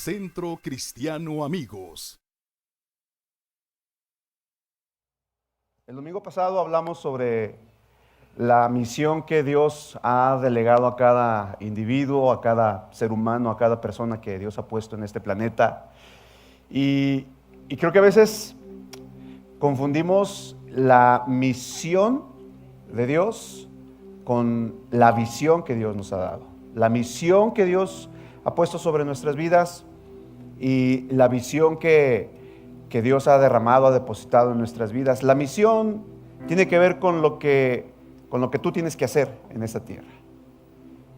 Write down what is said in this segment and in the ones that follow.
Centro Cristiano Amigos. El domingo pasado hablamos sobre la misión que Dios ha delegado a cada individuo, a cada ser humano, a cada persona que Dios ha puesto en este planeta. Y creo que a veces confundimos la misión de Dios con la visión que Dios nos ha dado. La misión que Dios ha puesto sobre nuestras vidas y la visión que Dios ha derramado, ha depositado en nuestras vidas. La misión tiene que ver con lo que tú tienes que hacer en esta tierra.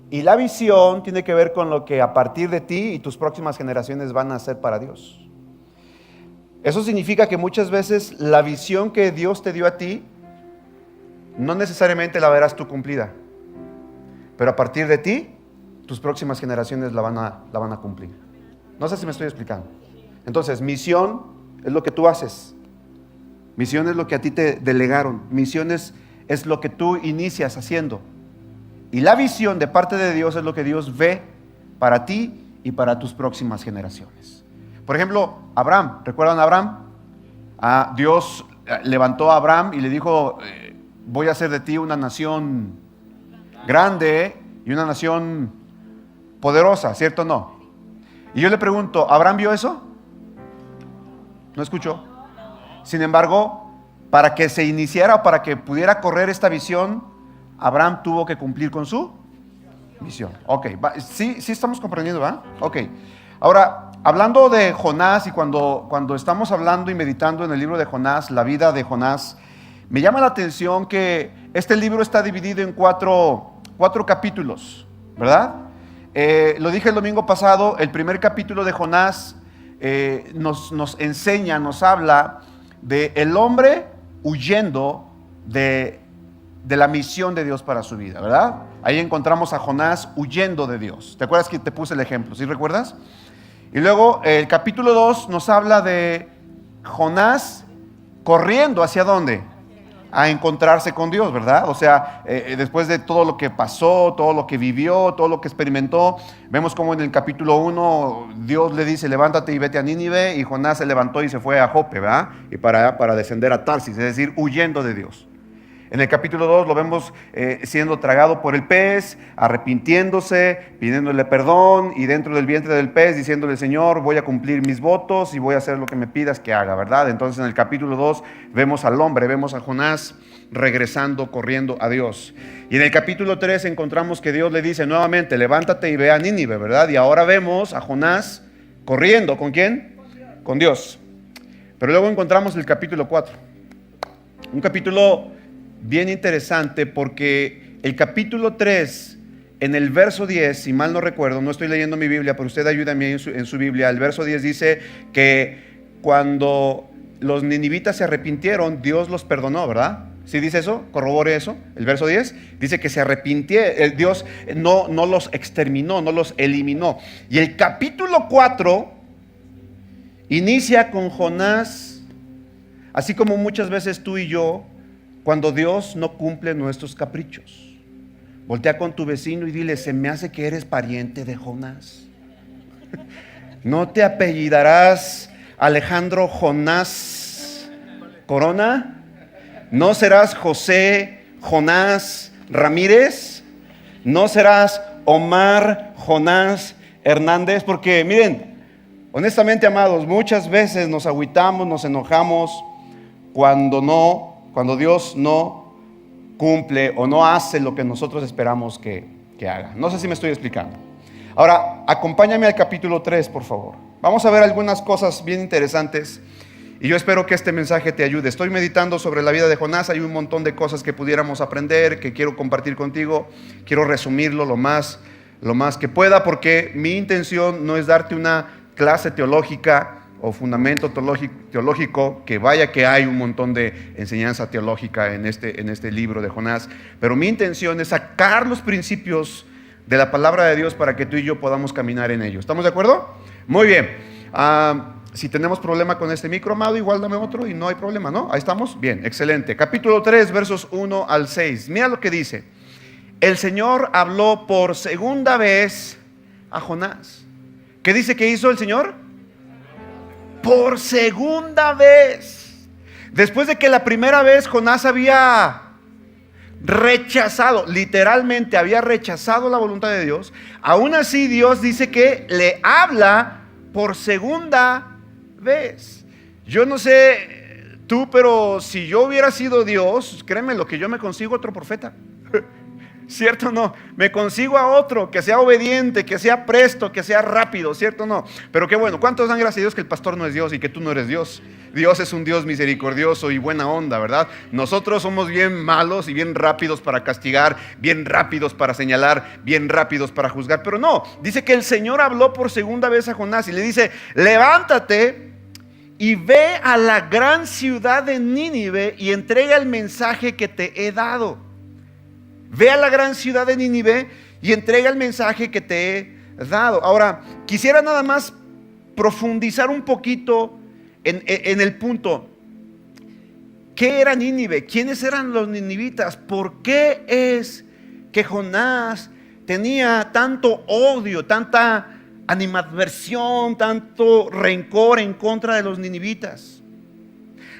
Y la visión tiene que ver con lo que a partir de ti y tus próximas generaciones van a hacer para Dios. Eso significa que muchas veces la visión que Dios te dio a ti, no necesariamente la verás tú cumplida. Pero a partir de ti, tus próximas generaciones la van a cumplir. No sé si me estoy explicando. Entonces, misión es lo que tú haces. Misión es lo que a ti te delegaron. Misión es lo que tú inicias haciendo. Y la visión de parte de Dios es lo que Dios ve para ti y para tus próximas generaciones. Por ejemplo, Abraham. ¿Recuerdan a Abraham? Dios levantó a Abraham y le dijo, voy a hacer de ti una nación grande y una nación poderosa, ¿cierto o no? Y yo le pregunto, ¿Abraham vio eso? ¿No escuchó? Sin embargo, para que se iniciara o para que pudiera correr esta visión, Abraham tuvo que cumplir con su misión. Ok, sí estamos comprendiendo, ¿verdad? Ok. Ahora, hablando de Jonás y cuando estamos hablando y meditando en el libro de Jonás, la vida de Jonás, me llama la atención que este libro está dividido en cuatro capítulos, ¿verdad? Lo dije el domingo pasado, el primer capítulo de Jonás nos enseña, nos habla de el hombre huyendo de la misión de Dios para su vida, ¿verdad? Ahí encontramos a Jonás huyendo de Dios. ¿Te acuerdas que te puse el ejemplo? ¿Sí recuerdas? Y luego el capítulo 2 nos habla de Jonás corriendo ¿hacia dónde? A encontrarse con Dios, ¿verdad? O sea, después de todo lo que pasó, todo lo que vivió, todo lo que experimentó, vemos como en el capítulo 1 Dios le dice, levántate y vete a Nínive, y Jonás se levantó y se fue a Jope, ¿verdad? Y para descender a Tarsis, es decir, huyendo de Dios. En el capítulo 2 lo vemos siendo tragado por el pez, arrepintiéndose, pidiéndole perdón, y dentro del vientre del pez diciéndole, Señor, voy a cumplir mis votos y voy a hacer lo que me pidas que haga, ¿verdad? Entonces en el capítulo 2 vemos al hombre, vemos a Jonás regresando, corriendo a Dios. Y en el capítulo 3 encontramos que Dios le dice nuevamente, levántate y ve a Nínive, ¿verdad? Y ahora vemos a Jonás corriendo, ¿con quién? Con Dios. Pero luego encontramos el capítulo 4, un capítulo bien interesante, porque el capítulo 3, en el verso 10, si mal no recuerdo, no estoy leyendo mi Biblia, pero usted ayúdame en su Biblia, el verso 10 dice que cuando los ninivitas se arrepintieron, Dios los perdonó, ¿verdad? ¿Sí dice eso? Corrobore eso. El verso 10 dice que se arrepintieron, Dios no los exterminó, no los eliminó. Y el capítulo 4 inicia con Jonás, así como muchas veces tú y yo, cuando Dios no cumple nuestros caprichos. Voltea con tu vecino y dile, se me hace que eres pariente de Jonás. ¿No te apellidarás Alejandro Jonás Corona? ¿No serás José Jonás Ramírez? ¿No serás Omar Jonás Hernández? Porque miren, honestamente, amados, muchas veces nos agüitamos, nos enojamos cuando Dios no cumple o no hace lo que nosotros esperamos que haga. No sé si me estoy explicando. Ahora, acompáñame al capítulo 3, por favor. Vamos a ver algunas cosas bien interesantes y yo espero que este mensaje te ayude. Estoy meditando sobre la vida de Jonás. Hay un montón de cosas que pudiéramos aprender, que quiero compartir contigo. Quiero resumirlo lo más que pueda, porque mi intención no es darte una clase teológica o fundamento teológico, que vaya que hay un montón de enseñanza teológica en este libro de Jonás, pero mi intención es sacar los principios de la palabra de Dios para que tú y yo podamos caminar en ello. ¿Estamos de acuerdo? Muy bien. Si tenemos problema con este micro, amado, igual dame otro y no hay problema, ¿no? Ahí estamos. Bien, excelente. Capítulo 3, versos 1 al 6. Mira lo que dice. El Señor habló por segunda vez a Jonás, ¿Qué dice que hizo el Señor? Por segunda vez. Después de que la primera vez Jonás había rechazado, literalmente había rechazado la voluntad de Dios, aún así Dios dice que le habla por segunda vez. Yo no sé tú, pero si yo hubiera sido Dios, créeme lo que yo me consigo otro profeta. ¿Cierto o no? Me consigo a otro que sea obediente, que sea presto, que sea rápido, ¿cierto o no? Pero qué bueno, ¿cuántos dan gracias a Dios que el pastor no es Dios y que tú no eres Dios? Dios es un Dios misericordioso y buena onda, ¿verdad? Nosotros somos bien malos y bien rápidos para castigar, bien rápidos para señalar, bien rápidos para juzgar. Pero no, dice que el Señor habló por segunda vez a Jonás y le dice: levántate y ve a la gran ciudad de Nínive y entrega el mensaje que te he dado. Ve a la gran ciudad de Nínive y entrega el mensaje que te he dado. Ahora, quisiera nada más profundizar un poquito en el punto. ¿Qué era Nínive? ¿Quiénes eran los ninivitas? ¿Por qué es que Jonás tenía tanto odio, tanta animadversión, tanto rencor en contra de los ninivitas?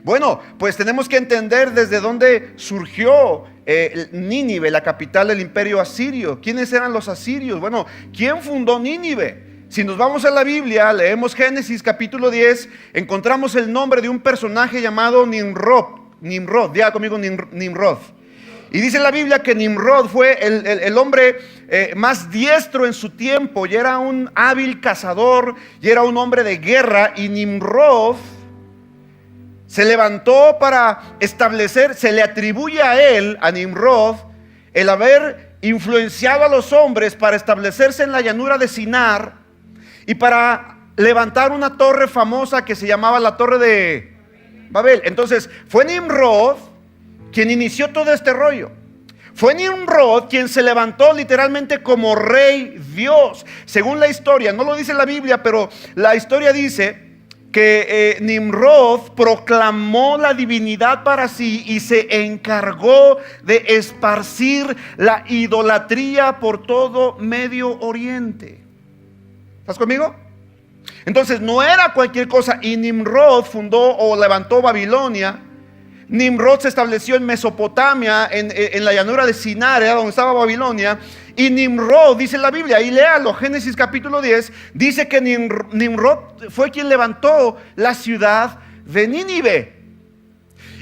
Bueno, pues tenemos que entender desde dónde surgió Nínive, la capital del imperio asirio. ¿Quiénes eran los asirios? Bueno, ¿quién fundó Nínive? Si nos vamos a la Biblia, leemos Génesis capítulo 10, encontramos el nombre de un personaje llamado Nimrod, diga conmigo Nimrod. Y dice la Biblia que Nimrod fue el hombre más diestro en su tiempo, y era un hábil cazador, y era un hombre de guerra. Y Nimrod se levantó para establecer, se le atribuye a él, a Nimrod, el haber influenciado a los hombres para establecerse en la llanura de Sinar y para levantar una torre famosa que se llamaba la Torre de Babel. Entonces fue Nimrod quien inició todo este rollo. Fue Nimrod quien se levantó literalmente como rey Dios. Según la historia, no lo dice la Biblia, pero la historia dice que Nimrod proclamó la divinidad para sí y se encargó de esparcir la idolatría por todo Medio Oriente. ¿Estás conmigo? Entonces no era cualquier cosa. Y Nimrod fundó o levantó Babilonia. Nimrod se estableció en Mesopotamia, en la llanura de Sinar, donde estaba Babilonia. Y Nimrod, dice la Biblia, y léalo, Génesis capítulo 10, dice que Nimrod fue quien levantó la ciudad de Nínive.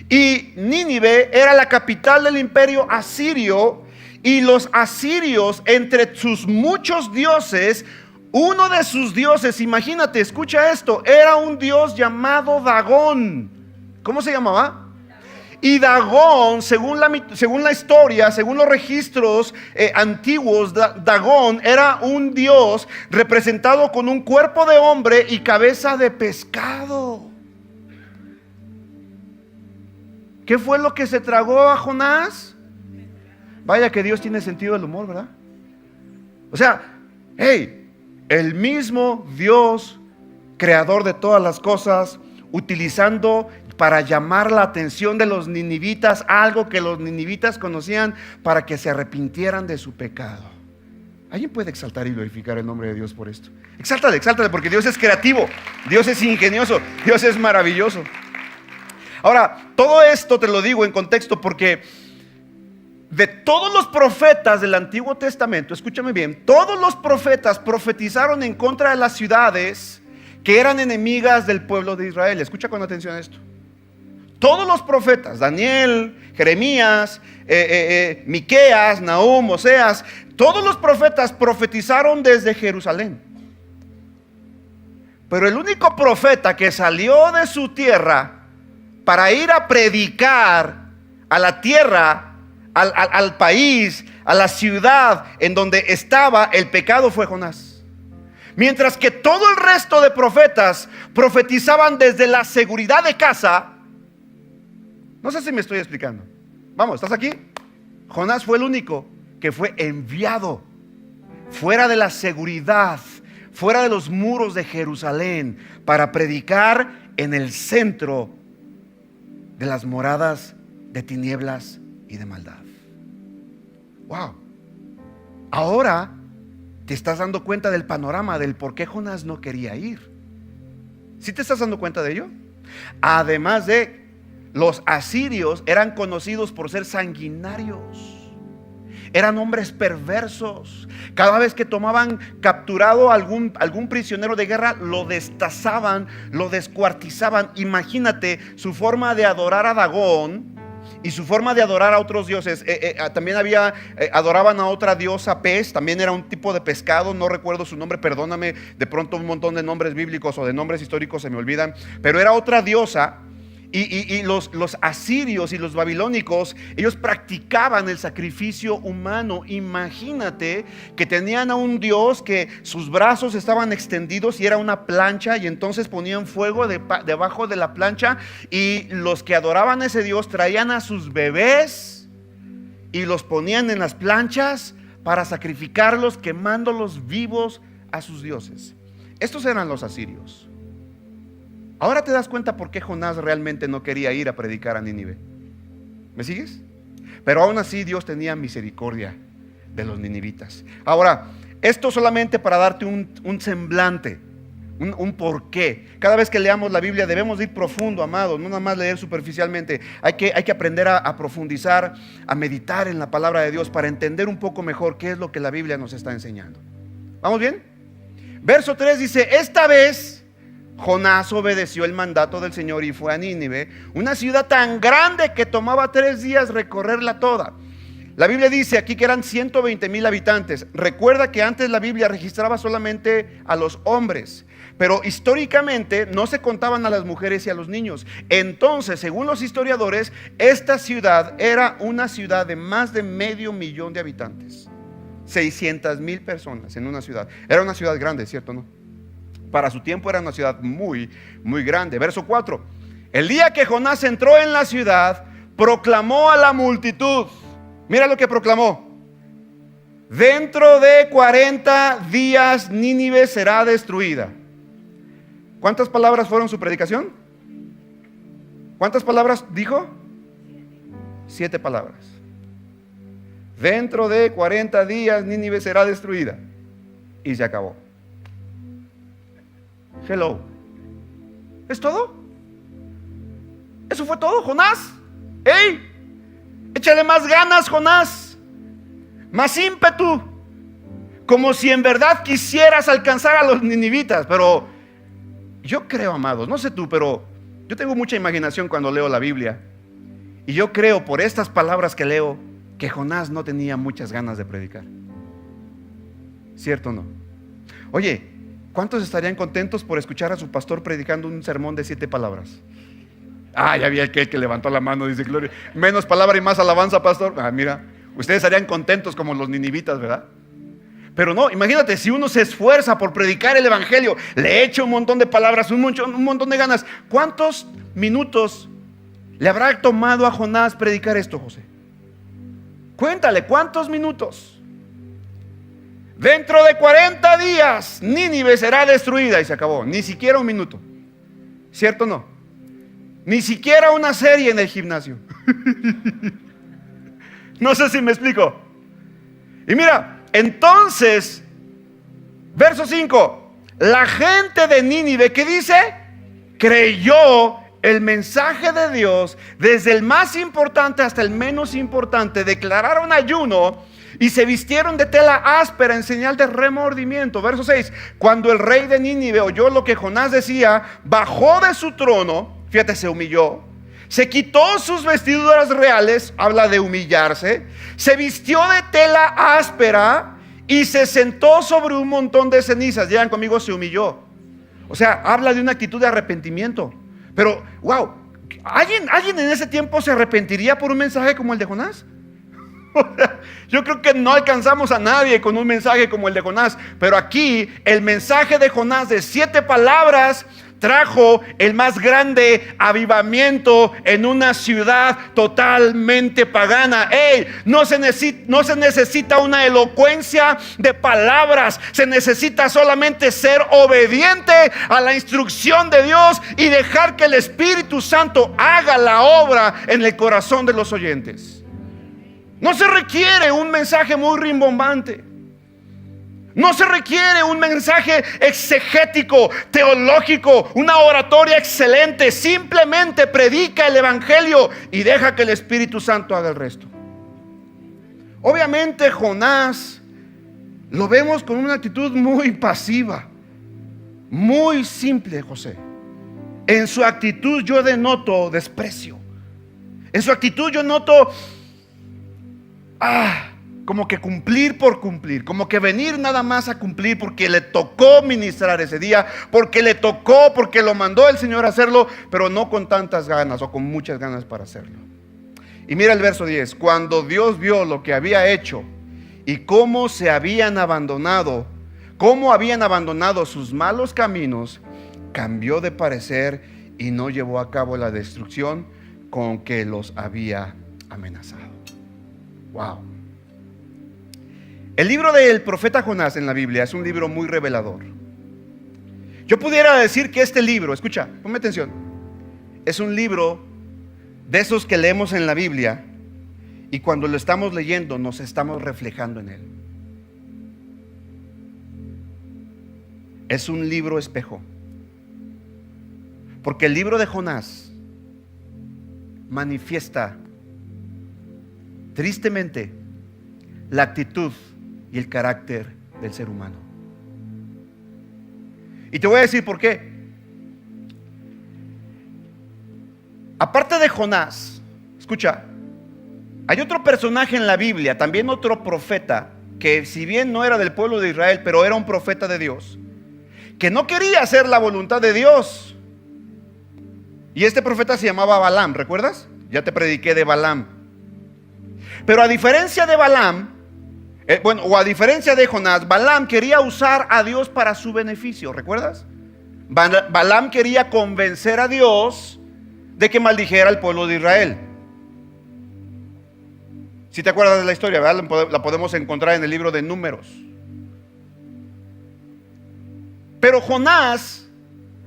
Y Nínive era la capital del imperio asirio. Y los asirios, entre sus muchos dioses, uno de sus dioses, imagínate, escucha esto, era un dios llamado Dagón. ¿Cómo se llamaba? Y Dagón, según la historia, según los registros antiguos, Dagón era un dios representado con un cuerpo de hombre y cabeza de pescado. ¿Qué fue lo que se tragó a Jonás? Vaya que Dios tiene sentido del humor, ¿verdad? O sea, hey, el mismo Dios, creador de todas las cosas, utilizando para llamar la atención de los ninivitas, algo que los ninivitas conocían, para que se arrepintieran de su pecado. ¿Alguien puede exaltar y glorificar el nombre de Dios por esto? Exáltale, exáltale, porque Dios es creativo, Dios es ingenioso, Dios es maravilloso. Ahora, todo esto te lo digo en contexto porque de todos los profetas del Antiguo Testamento, escúchame bien, todos los profetas profetizaron en contra de las ciudades que eran enemigas del pueblo de Israel. Escucha con atención esto. Todos los profetas, Daniel, Jeremías, Miqueas, Nahum, Oseas, todos los profetas profetizaron desde Jerusalén. Pero el único profeta que salió de su tierra para ir a predicar a la tierra, al país, a la ciudad en donde estaba el pecado fue Jonás. Mientras que todo el resto de profetas profetizaban desde la seguridad de casa. No sé si me estoy explicando. Vamos, ¿estás aquí? Jonás fue el único que fue enviado fuera de la seguridad, fuera de los muros de Jerusalén, para predicar en el centro de las moradas de tinieblas y de maldad. Wow. Ahora te estás dando cuenta del panorama del por qué Jonás no quería ir. ¿Sí te estás dando cuenta de ello? Además de, los asirios eran conocidos por ser sanguinarios. Eran hombres perversos. Cada vez que tomaban capturado algún prisionero de guerra, lo destazaban, lo descuartizaban. Imagínate su forma de adorar a Dagón y su forma de adorar a otros dioses. También adoraban a otra diosa pez. También era un tipo de pescado, no recuerdo su nombre, perdóname. De pronto un montón de nombres bíblicos o de nombres históricos se me olvidan. Pero era otra diosa. Y los asirios y los babilónicos, ellos practicaban el sacrificio humano. Imagínate que tenían a un dios que sus brazos estaban extendidos y era una plancha, y entonces ponían fuego debajo de la plancha, y los que adoraban a ese dios traían a sus bebés y los ponían en las planchas para sacrificarlos, quemándolos vivos a sus dioses. Estos eran los asirios. Ahora te das cuenta por qué Jonás realmente no quería ir a predicar a Nínive. ¿Me sigues? Pero aún así Dios tenía misericordia de los ninivitas. Ahora, esto solamente para darte un semblante, un porqué. Cada vez que leamos la Biblia debemos ir profundo, amados, no nada más leer superficialmente. Hay que aprender a profundizar, a meditar en la palabra de Dios para entender un poco mejor qué es lo que la Biblia nos está enseñando. ¿Vamos bien? Verso 3 dice: esta vez Jonás obedeció el mandato del Señor y fue a Nínive, una ciudad tan grande que tomaba 3 días recorrerla toda. La Biblia dice aquí que eran 120,000 habitantes. Recuerda que antes la Biblia registraba solamente a los hombres, pero históricamente no se contaban a las mujeres y a los niños. Entonces, según los historiadores, esta ciudad era una ciudad de más de 500,000 de habitantes. 600,000 personas en una ciudad. Era una ciudad grande, ¿cierto, no? Para su tiempo era una ciudad muy, muy grande. Verso 4. El día que Jonás entró en la ciudad, proclamó a la multitud. Mira lo que proclamó: dentro de 40 días Nínive será destruida. ¿Cuántas palabras fueron su predicación? ¿Cuántas palabras dijo? 7 palabras. Dentro de 40 días Nínive será destruida. Y se acabó. Hello. ¿Es todo? ¿Eso fue todo, Jonás? ¡Ey! Échale más ganas, Jonás. Más ímpetu. Como si en verdad quisieras alcanzar a los ninivitas. Pero yo creo, amados, no sé tú, pero yo tengo mucha imaginación cuando leo la Biblia. Y yo creo, por estas palabras que leo, que Jonás no tenía muchas ganas de predicar. ¿Cierto o no? Oye, ¿cuántos estarían contentos por escuchar a su pastor predicando un sermón de 7 palabras? Ah, ya vi aquel que levantó la mano, dice: gloria, menos palabra y más alabanza, pastor. Ah, mira, ustedes estarían contentos como los ninivitas, ¿verdad? Pero no, imagínate, si uno se esfuerza por predicar el evangelio, le echa un montón de palabras, un montón de ganas. ¿Cuántos minutos le habrá tomado a Jonás predicar esto, José? Cuéntale, ¿cuántos minutos? Dentro de 40 días Nínive será destruida, y se acabó. Ni siquiera un minuto. ¿Cierto o no? Ni siquiera una serie en el gimnasio. No sé si me explico. Y mira, entonces, verso 5: la gente de Nínive, ¿qué dice? Creyó el mensaje de Dios, desde el más importante hasta el menos importante. Declararon ayuno y se vistieron de tela áspera en señal de remordimiento. Verso 6: cuando el rey de Nínive oyó lo que Jonás decía, bajó de su trono. Fíjate, se humilló, se quitó sus vestiduras reales, habla de humillarse, se vistió de tela áspera y se sentó sobre un montón de cenizas. Digan conmigo: se humilló. O sea, habla de una actitud de arrepentimiento. Pero, wow, ¿alguien en ese tiempo se arrepentiría por un mensaje como el de Jonás? Yo creo que no alcanzamos a nadie con un mensaje como el de Jonás. Pero aquí el mensaje de Jonás de 7 palabras trajo el más grande avivamiento en una ciudad totalmente pagana. No se necesita una elocuencia de palabras. Se necesita solamente ser obediente a la instrucción de Dios y dejar que el Espíritu Santo haga la obra en el corazón de los oyentes. No se requiere un mensaje muy rimbombante. No se requiere un mensaje exegético, teológico, una oratoria excelente. Simplemente predica el evangelio y deja que el Espíritu Santo haga el resto. Obviamente Jonás lo vemos con una actitud muy pasiva, muy simple, José. En su actitud yo denoto desprecio. En su actitud yo noto como que cumplir por cumplir, como que venir nada más a cumplir porque le tocó ministrar ese día, porque lo mandó el Señor a hacerlo, pero no con tantas ganas o con muchas ganas para hacerlo. Y mira el verso 10, cuando Dios vio lo que había hecho y cómo habían abandonado sus malos caminos, cambió de parecer y no llevó a cabo la destrucción con que los había amenazado. Wow. El libro del profeta Jonás en la Biblia es un libro muy revelador. Yo pudiera decir que este libro, escucha, ponme atención, es un libro de esos que leemos en la Biblia y cuando lo estamos leyendo nos estamos reflejando en él. Es un libro espejo. Porque el libro de Jonás manifiesta tristemente la actitud y el carácter del ser humano. Y te voy a decir por qué. Aparte de Jonás, escucha, hay otro personaje en la Biblia, también otro profeta, que si bien no era del pueblo de Israel, pero era un profeta de Dios, que no quería hacer la voluntad de Dios. Y este profeta se llamaba Balaam, ¿recuerdas? Ya te prediqué de Balaam. Pero a diferencia de Balaam, a diferencia de Jonás, Balaam quería usar a Dios para su beneficio, ¿recuerdas? Balaam quería convencer a Dios de que maldijera al pueblo de Israel. Si te acuerdas de la historia, ¿verdad? La podemos encontrar en el libro de Números. Pero Jonás,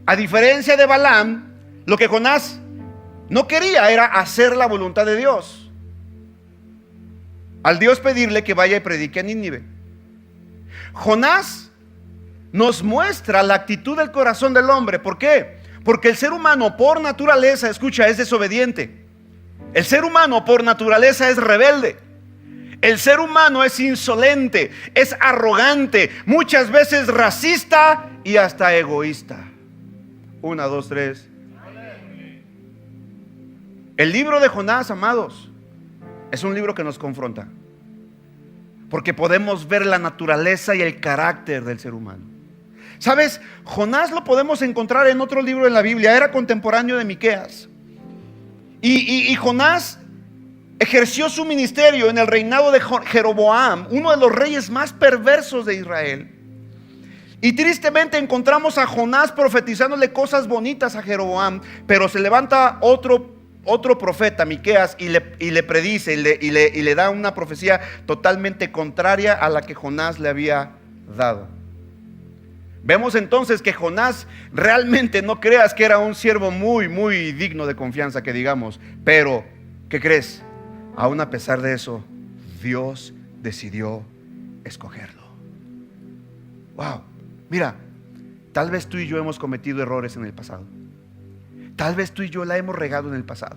a diferencia de Balaam, lo que Jonás no quería era hacer la voluntad de Dios. Al Dios pedirle que vaya y predique a Nínive. Jonás nos muestra la actitud del corazón del hombre. ¿Por qué? Porque el ser humano por naturaleza, escucha, es desobediente. El ser humano por naturaleza es rebelde. El ser humano es insolente, es arrogante, muchas veces racista y hasta egoísta. 1, 2, 3. El libro de Jonás, amados, es un libro que nos confronta, porque podemos ver la naturaleza y el carácter del ser humano. ¿Sabes? Jonás lo podemos encontrar en otro libro de la Biblia, era contemporáneo de Miqueas. Y Jonás ejerció su ministerio en el reinado de Jeroboam, uno de los reyes más perversos de Israel. Y tristemente encontramos a Jonás profetizándole cosas bonitas a Jeroboam, pero se levanta otro profeta, Miqueas, y le predice y le da una profecía totalmente contraria a la que Jonás le había dado. Vemos entonces que Jonás realmente, no creas que era un siervo muy, muy digno de confianza, que digamos, pero ¿qué crees? Aún a pesar de eso, Dios decidió escogerlo. Wow, mira, tal vez tú y yo hemos cometido errores en el pasado. Tal vez tú y yo la hemos regado en el pasado.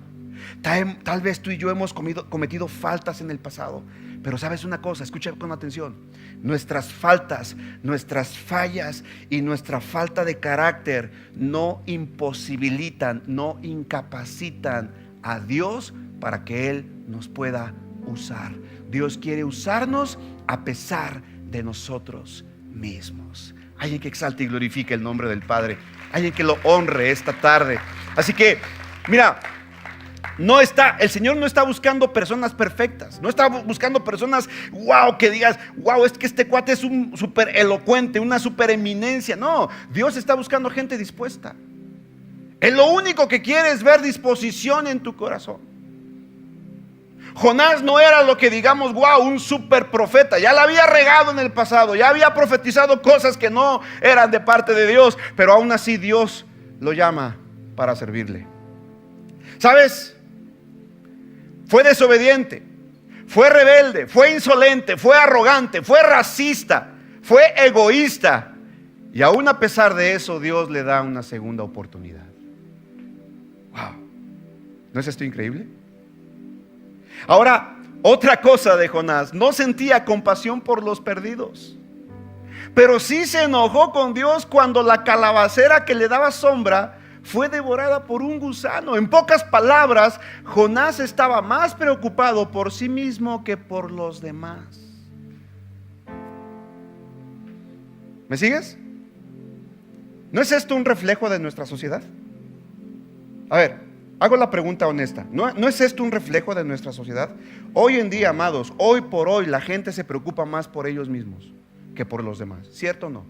Tal vez tú y yo hemos cometido faltas en el pasado. Pero sabes una cosa, escucha con atención. Nuestras faltas, nuestras fallas y nuestra falta de carácter no imposibilitan, no incapacitan a Dios para que Él nos pueda usar. Dios quiere usarnos a pesar de nosotros mismos. Alguien que exalte y glorifique el nombre del Padre. Alguien que lo honre esta tarde. Así que, mira, el Señor no está buscando personas perfectas. No está buscando personas, wow, que digas, wow, es que este cuate es un súper elocuente, una súper eminencia. No, Dios está buscando gente dispuesta. Él lo único que quiere es ver disposición en tu corazón. Jonás no era lo que digamos, wow, un super profeta. Ya la había regado en el pasado, ya había profetizado cosas que no eran de parte de Dios, pero aún así Dios lo llama para servirle. ¿Sabes? Fue desobediente, fue rebelde, fue insolente, fue arrogante, fue racista, fue egoísta. Y aún a pesar de eso, Dios le da una segunda oportunidad. Wow. ¿No es esto increíble? Ahora, otra cosa de Jonás: no sentía compasión por los perdidos, pero sí se enojó con Dios cuando la calabacera que le daba sombra fue devorada por un gusano. En pocas palabras, Jonás estaba más preocupado por sí mismo que por los demás. ¿Me sigues? ¿No es esto un reflejo de nuestra sociedad? A ver, hago la pregunta honesta. ¿No es esto un reflejo de nuestra sociedad? Hoy en día, amados, hoy por hoy, la gente se preocupa más por ellos mismos que por los demás. ¿Cierto o no?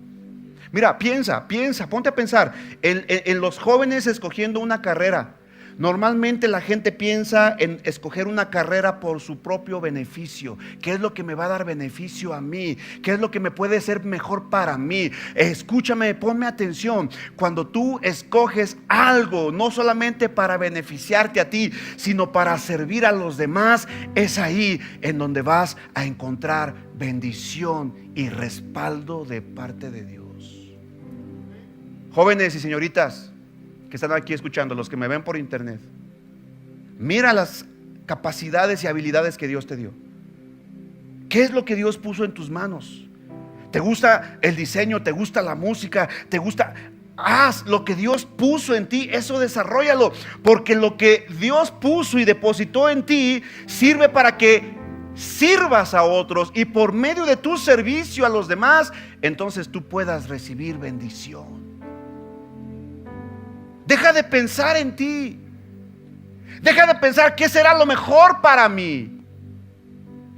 Mira, piensa, ponte a pensar en los jóvenes escogiendo una carrera. Normalmente la gente piensa en escoger una carrera por su propio beneficio. ¿Qué es lo que me va a dar beneficio a mí? ¿Qué es lo que me puede ser mejor para mí? Escúchame, ponme atención. Cuando tú escoges algo, no solamente para beneficiarte a ti, sino para servir a los demás, es ahí en donde vas a encontrar bendición y respaldo de parte de Dios. Jóvenes y señoritas que están aquí escuchando, los que me ven por internet, mira las capacidades y habilidades que Dios te dio. ¿Qué es lo que Dios puso en tus manos? ¿Te gusta el diseño? ¿Te gusta la música? ¿Te gusta? Haz lo que Dios puso en ti, eso desarróllalo, porque lo que Dios puso y depositó en ti sirve para que sirvas a otros, y por medio de tu servicio a los demás, entonces tú puedas recibir bendición. Deja de pensar en ti. Deja de pensar qué será lo mejor para mí.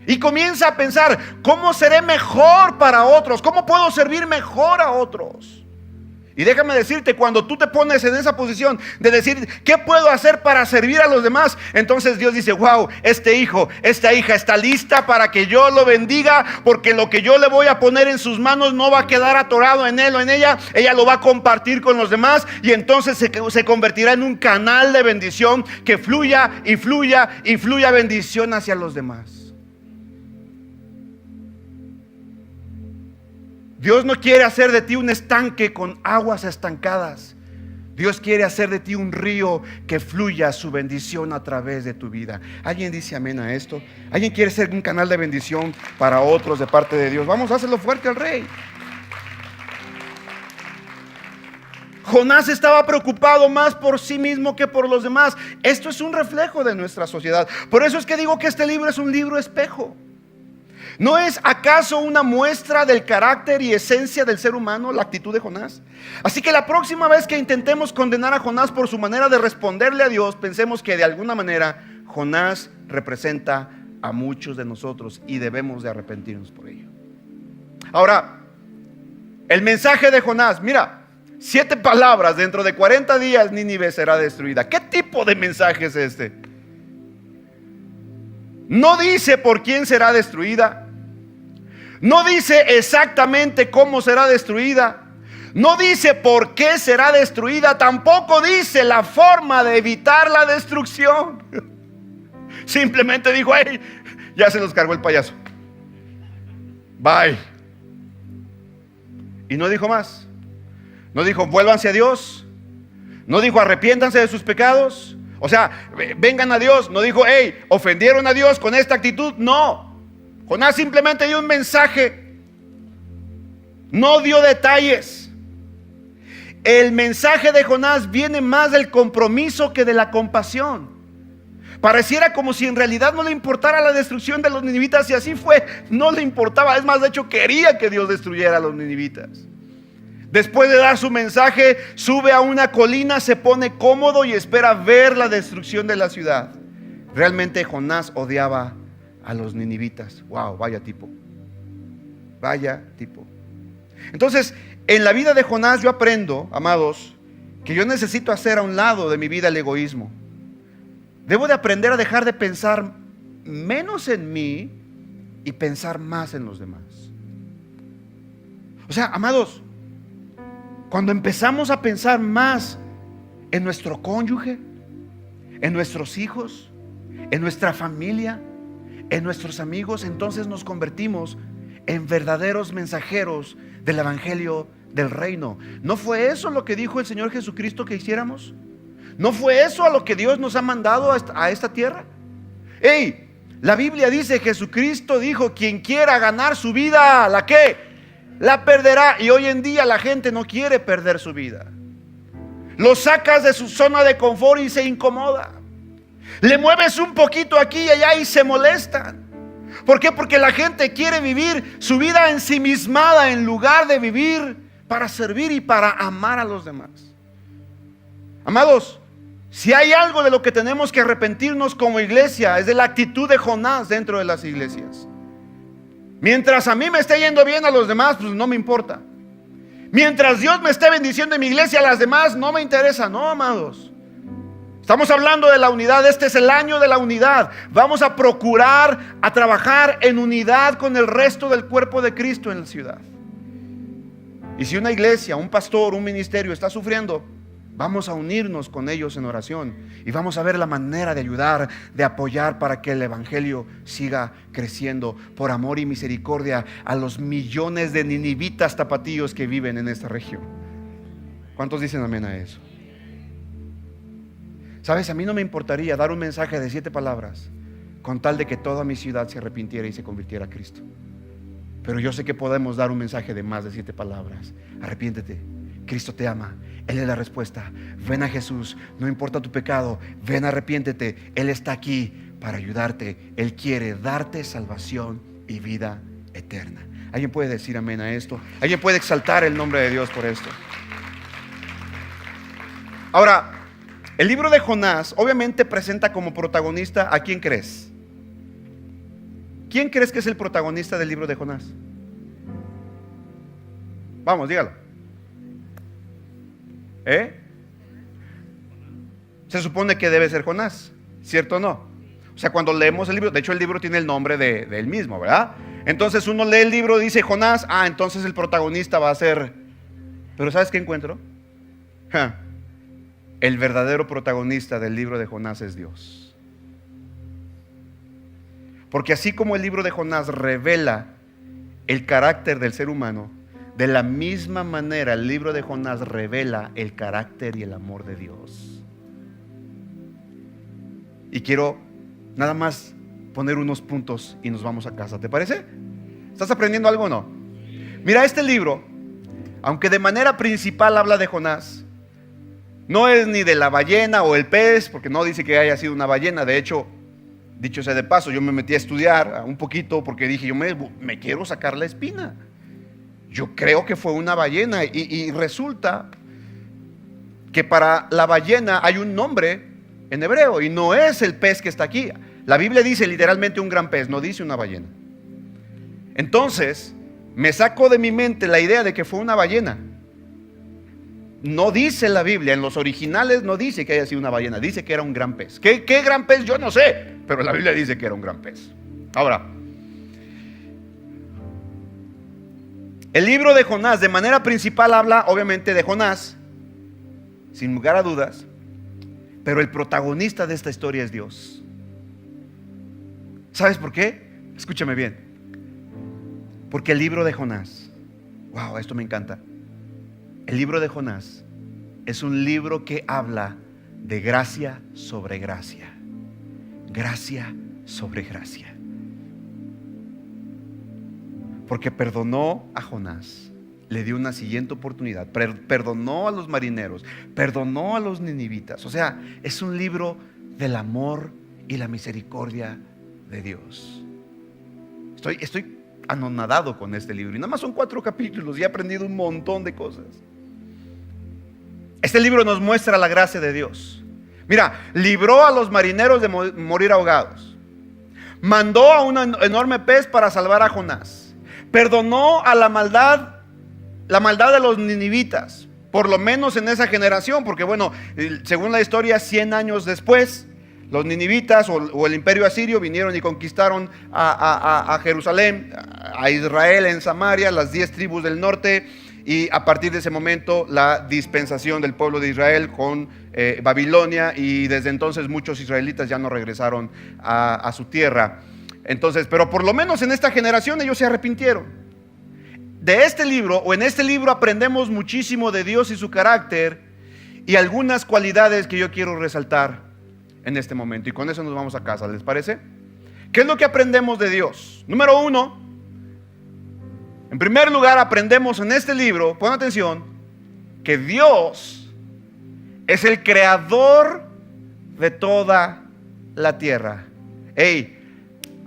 Y comienza a pensar cómo seré mejor para otros, cómo puedo servir mejor a otros. Y déjame decirte, cuando tú te pones en esa posición de decir ¿qué puedo hacer para servir a los demás? Entonces Dios dice: wow, este hijo, esta hija está lista para que yo lo bendiga, porque lo que yo le voy a poner en sus manos no va a quedar atorado en él o en ella. Ella lo va a compartir con los demás, y entonces se convertirá en un canal de bendición que fluya y fluya y fluya bendición hacia los demás. Dios no quiere hacer de ti un estanque con aguas estancadas. Dios quiere hacer de ti un río que fluya su bendición a través de tu vida. ¿Alguien dice amén a esto? ¿Alguien quiere ser un canal de bendición para otros de parte de Dios? Vamos a hacerlo fuerte al rey. Jonás estaba preocupado más por sí mismo que por los demás. Esto es un reflejo de nuestra sociedad. Por eso es que digo que este libro es un libro espejo. ¿No es acaso una muestra del carácter y esencia del ser humano la actitud de Jonás? Así que la próxima vez que intentemos condenar a Jonás por su manera de responderle a Dios, pensemos que de alguna manera Jonás representa a muchos de nosotros y debemos de arrepentirnos por ello. Ahora, el mensaje de Jonás, mira, 7 palabras: dentro de 40 días Nínive será destruida. ¿Qué tipo de mensaje es este? No dice por quién será destruida. No dice exactamente cómo será destruida. No dice por qué será destruida. Tampoco dice la forma de evitar la destrucción. Simplemente dijo: hey, ya se los cargó el payaso, bye. Y no dijo más. No dijo vuélvanse a Dios. No dijo arrepiéntanse de sus pecados. O sea, vengan a Dios. No dijo hey, ofendieron a Dios con esta actitud. No. Jonás simplemente dio un mensaje. No dio detalles. El mensaje de Jonás viene más del compromiso que de la compasión. Pareciera como si en realidad no le importara la destrucción de los ninivitas, y así fue. No le importaba. Es más, de hecho quería que Dios destruyera a los ninivitas. Después de dar su mensaje, sube a una colina, se pone cómodo y espera ver la destrucción de la ciudad. Realmente Jonás odiaba a los ninivitas. Wow, vaya tipo. Vaya tipo. Entonces, en la vida de Jonás yo aprendo, amados, que yo necesito hacer a un lado de mi vida el egoísmo. Debo de aprender a dejar de pensar menos en mí y pensar más en los demás. O sea, amados, cuando empezamos a pensar más en nuestro cónyuge, en nuestros hijos, en nuestra familia, en nuestros amigos, entonces nos convertimos en verdaderos mensajeros del evangelio del reino. ¿No fue eso lo que dijo el Señor Jesucristo que hiciéramos? ¿No fue eso a lo que Dios nos ha mandado a esta tierra? ¡Ey! La Biblia dice, Jesucristo dijo, quien quiera ganar su vida, ¿la qué? La perderá. Y hoy en día la gente no quiere perder su vida. Lo sacas de su zona de confort y se incomoda. Le mueves un poquito aquí y allá y se molestan. ¿Por qué? Porque la gente quiere vivir su vida ensimismada en lugar de vivir para servir y para amar a los demás. Amados, si hay algo de lo que tenemos que arrepentirnos como iglesia, es de la actitud de Jonás dentro de las iglesias. Mientras a mí me esté yendo bien, a los demás pues no me importa. Mientras Dios me esté bendiciendo en mi iglesia, a las demás no me interesa. No, amados, estamos hablando de la unidad. Este es el año de la unidad. Vamos a procurar a trabajar en unidad con el resto del cuerpo de Cristo en la ciudad. Y si una iglesia, un pastor, un ministerio está sufriendo, vamos a unirnos con ellos en oración y vamos a ver la manera de ayudar, de apoyar para que el evangelio siga creciendo por amor y misericordia a los millones de ninivitas tapatíos que viven en esta región. ¿Cuántos dicen amén a eso? Sabes, a mí no me importaría dar un mensaje de 7 palabras con tal de que toda mi ciudad se arrepintiera y se convirtiera a Cristo. Pero yo sé que podemos dar un mensaje de más de 7 palabras. Arrepiéntete, Cristo te ama, Él es la respuesta. Ven a Jesús, no importa tu pecado, ven, arrepiéntete, Él está aquí para ayudarte. Él quiere darte salvación y vida eterna. ¿Alguien puede decir amén a esto? ¿Alguien puede exaltar el nombre de Dios por esto? Ahora, el libro de Jonás obviamente presenta como protagonista ¿a quién crees? ¿Quién crees que es el protagonista del libro de Jonás? Vamos, dígalo. Se supone que debe ser Jonás, ¿cierto o no? O sea, cuando leemos el libro, de hecho el libro tiene el nombre de él mismo, ¿verdad? Entonces uno lee el libro y dice Jonás, entonces el protagonista va a ser. Pero ¿sabes qué encuentro? El verdadero protagonista del libro de Jonás es Dios. Porque así como el libro de Jonás revela el carácter del ser humano, de la misma manera el libro de Jonás revela el carácter y el amor de Dios. Y quiero nada más poner unos puntos y nos vamos a casa. ¿Te parece? ¿Estás aprendiendo algo o no? Mira, este libro, aunque de manera principal habla de Jonás, no es ni de la ballena o el pez, porque no dice que haya sido una ballena. De hecho, dicho sea de paso, yo me metí a estudiar un poquito porque dije, yo me quiero sacar la espina. Yo creo que fue una ballena y resulta que para la ballena hay un nombre en hebreo y no es el pez que está aquí. La Biblia dice literalmente un gran pez, no dice una ballena. Entonces, me saco de mi mente la idea de que fue una ballena. No dice la Biblia, en los originales no dice que haya sido una ballena, dice que era un gran pez. ¿Qué gran pez? Yo no sé, pero la Biblia dice que era un gran pez. Ahora, el libro de Jonás de manera principal habla obviamente de Jonás, sin lugar a dudas, pero el protagonista de esta historia es Dios. ¿Sabes por qué? Escúchame bien. Porque el libro de Jonás, wow, esto me encanta. El libro de Jonás es un libro que habla de gracia sobre gracia. Gracia sobre gracia. Porque perdonó a Jonás, le dio una siguiente oportunidad, perdonó a los marineros, perdonó a los ninivitas. O sea, es un libro del amor y la misericordia de Dios. Estoy anonadado con este libro y nada más son 4 capítulos y he aprendido un montón de cosas. Este libro nos muestra la gracia de Dios. Mira, libró a los marineros de morir ahogados, mandó a un enorme pez para salvar a Jonás, perdonó a la maldad de los ninivitas, por lo menos en esa generación, porque bueno, según la historia, 100 años después, los ninivitas o el imperio asirio vinieron y conquistaron a Jerusalén, a Israel en Samaria, las 10 tribus del norte. Y a partir de ese momento la dispensación del pueblo de Israel con Babilonia, y desde entonces muchos israelitas ya no regresaron a su tierra. Entonces, pero por lo menos en esta generación ellos se arrepintieron. De este libro, o en este libro, aprendemos muchísimo de Dios y su carácter y algunas cualidades que yo quiero resaltar en este momento. Y con eso nos vamos a casa, ¿les parece? ¿Qué es lo que aprendemos de Dios? Número uno, en primer lugar aprendemos en este libro, pon atención, que Dios es el creador de toda la tierra. Hey,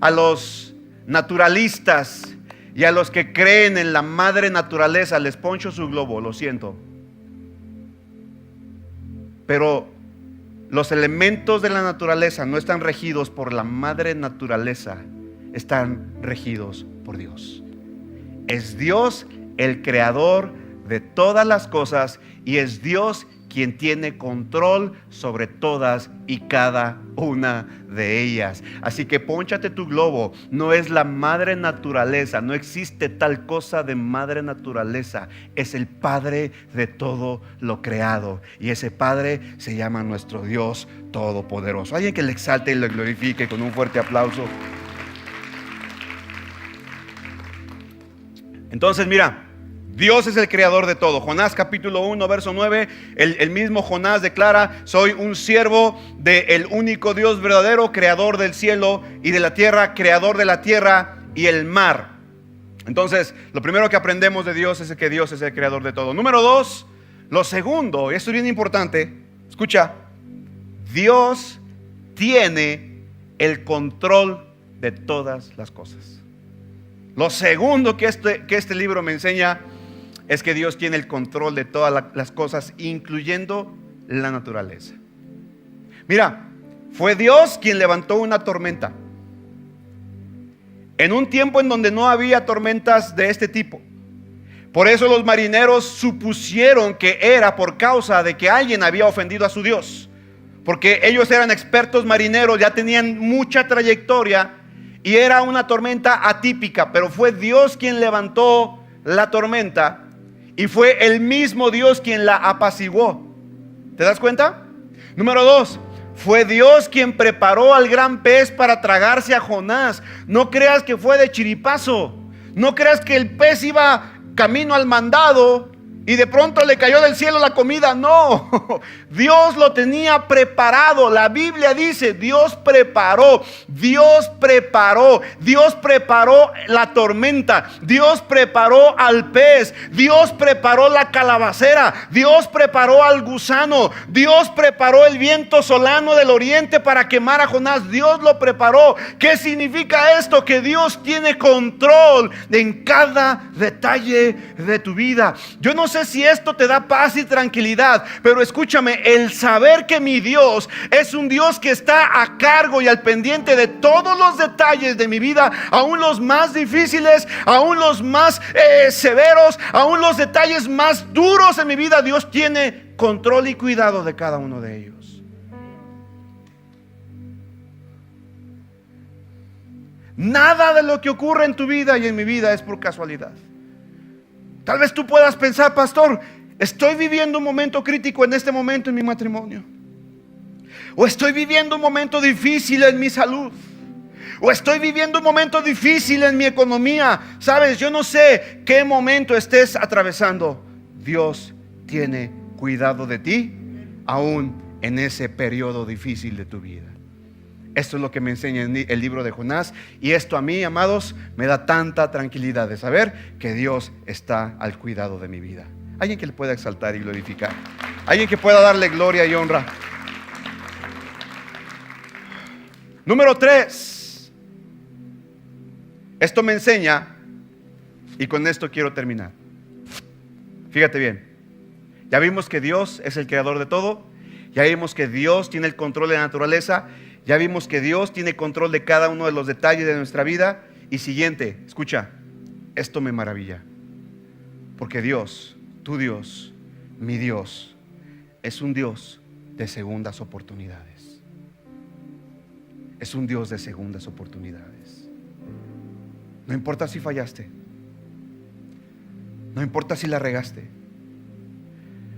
a los naturalistas y a los que creen en la madre naturaleza les poncho su globo, lo siento. Pero los elementos de la naturaleza no están regidos por la madre naturaleza, están regidos por Dios. Es Dios el creador de todas las cosas y es Dios quien tiene control sobre todas y cada una de ellas. Así que pónchate tu globo. No es la madre naturaleza, no existe tal cosa de madre naturaleza. Es el Padre de todo lo creado y ese Padre se llama nuestro Dios Todopoderoso. Alguien que le exalte y le glorifique con un fuerte aplauso. Entonces mira, Dios es el creador de todo. Jonás capítulo 1 verso 9, el mismo Jonás declara: soy un siervo del único Dios verdadero, creador del cielo y de la tierra, creador de la tierra y el mar. Entonces, lo primero que aprendemos de Dios es que Dios es el creador de todo. Número 2, lo segundo, y esto es bien importante, escucha, Dios tiene el control de todas las cosas. Lo segundo que este libro me enseña es que Dios tiene el control de todas las cosas, incluyendo la naturaleza. Mira, fue Dios quien levantó una tormenta en un tiempo en donde no había tormentas de este tipo. Por eso los marineros supusieron que era por causa de que alguien había ofendido a su Dios, porque ellos eran expertos marineros, ya tenían mucha trayectoria y era una tormenta atípica. Pero fue Dios quien levantó la tormenta y fue el mismo Dios quien la apaciguó. ¿Te das cuenta? Número 2, fue Dios quien preparó al gran pez para tragarse a Jonás. No creas que fue de chiripazo. No creas que el pez iba camino al mandado y de pronto le cayó del cielo la comida. No, Dios lo tenía preparado. La Biblia dice: Dios preparó la tormenta, Dios preparó al pez, Dios preparó la calabacera, Dios preparó al gusano, Dios preparó el viento solano del oriente para quemar a Jonás. Dios lo preparó. ¿Qué significa esto? Que Dios tiene control en cada detalle de tu vida. Yo no sé si esto te da paz y tranquilidad, pero escúchame, el saber que mi Dios es un Dios que está a cargo y al pendiente de todos los detalles de mi vida, aún los más difíciles, aún los más severos, aún los detalles más duros en mi vida, Dios tiene control y cuidado de cada uno de ellos. Nada de lo que ocurre en tu vida y en mi vida es por casualidad. Tal vez tú puedas pensar: pastor, estoy viviendo un momento crítico en este momento en mi matrimonio, o estoy viviendo un momento difícil en mi salud, o estoy viviendo un momento difícil en mi economía. Sabes, yo no sé qué momento estés atravesando. Dios tiene cuidado de ti aún en ese periodo difícil de tu vida. Esto es lo que me enseña el libro de Jonás, y esto a mí, amados, me da tanta tranquilidad de saber que Dios está al cuidado de mi vida. Alguien que le pueda exaltar y glorificar, alguien que pueda darle gloria y honra. Número 3, esto me enseña, y con esto quiero terminar. Fíjate bien, ya vimos que Dios es el creador de todo, ya vimos que Dios tiene el control de la naturaleza, ya vimos que Dios tiene control de cada uno de los detalles de nuestra vida. Y siguiente, escucha, esto me maravilla, porque Dios, tu Dios, mi Dios, es un Dios de segundas oportunidades. Es un Dios de segundas oportunidades. No importa si fallaste, no importa si la regaste,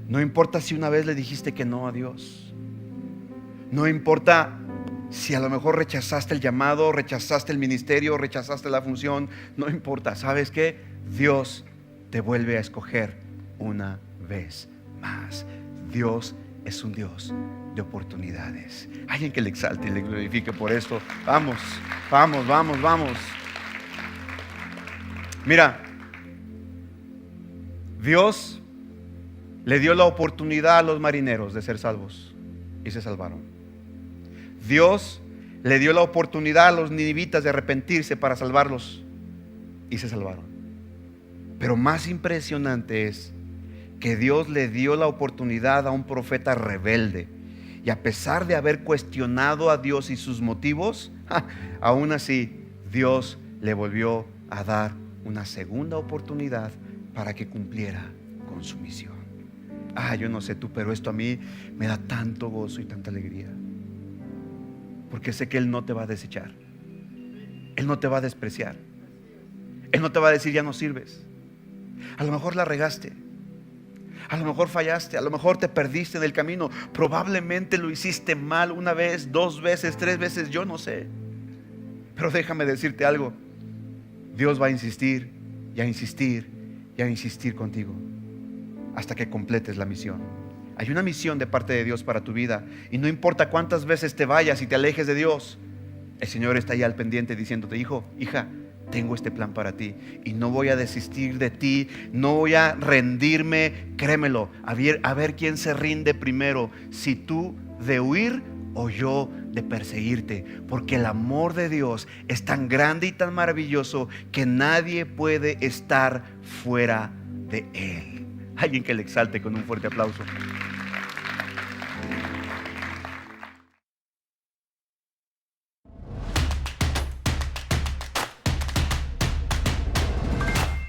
no importa si una vez le dijiste que no a Dios, no importa Si a lo mejor rechazaste el llamado, rechazaste el ministerio, rechazaste la función, no importa. ¿Sabes qué? Dios te vuelve a escoger una vez más. Dios es un Dios de oportunidades. Alguien que le exalte y le glorifique por esto. Vamos, vamos, vamos, vamos. Mira, Dios le dio la oportunidad a los marineros de ser salvos y se salvaron. Dios le dio la oportunidad a los ninivitas de arrepentirse para salvarlos y se salvaron. Pero más impresionante es que Dios le dio la oportunidad a un profeta rebelde, y a pesar de haber cuestionado a Dios y sus motivos, aún así Dios le volvió a dar una segunda oportunidad para que cumpliera con su misión. Yo no sé tú, pero esto a mí me da tanto gozo y tanta alegría, porque sé que Él no te va a desechar, Él no te va a despreciar, Él no te va a decir ya no sirves. A lo mejor la regaste, a lo mejor fallaste, a lo mejor te perdiste en el camino, probablemente lo hiciste mal una vez, 2 veces, 3 veces, yo no sé. Pero déjame decirte algo, Dios va a insistir y a insistir y a insistir contigo hasta que completes la misión. Hay una misión de parte de Dios para tu vida, y no importa cuántas veces te vayas y te alejes de Dios, el Señor está ahí al pendiente diciéndote: hijo, hija, tengo este plan para ti y no voy a desistir de ti, no voy a rendirme. Créemelo, a ver quién se rinde primero, si tú de huir o yo de perseguirte, porque el amor de Dios es tan grande y tan maravilloso que nadie puede estar fuera de Él. Alguien que le exalte con un fuerte aplauso.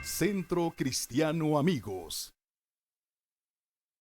Centro Cristiano Amigos.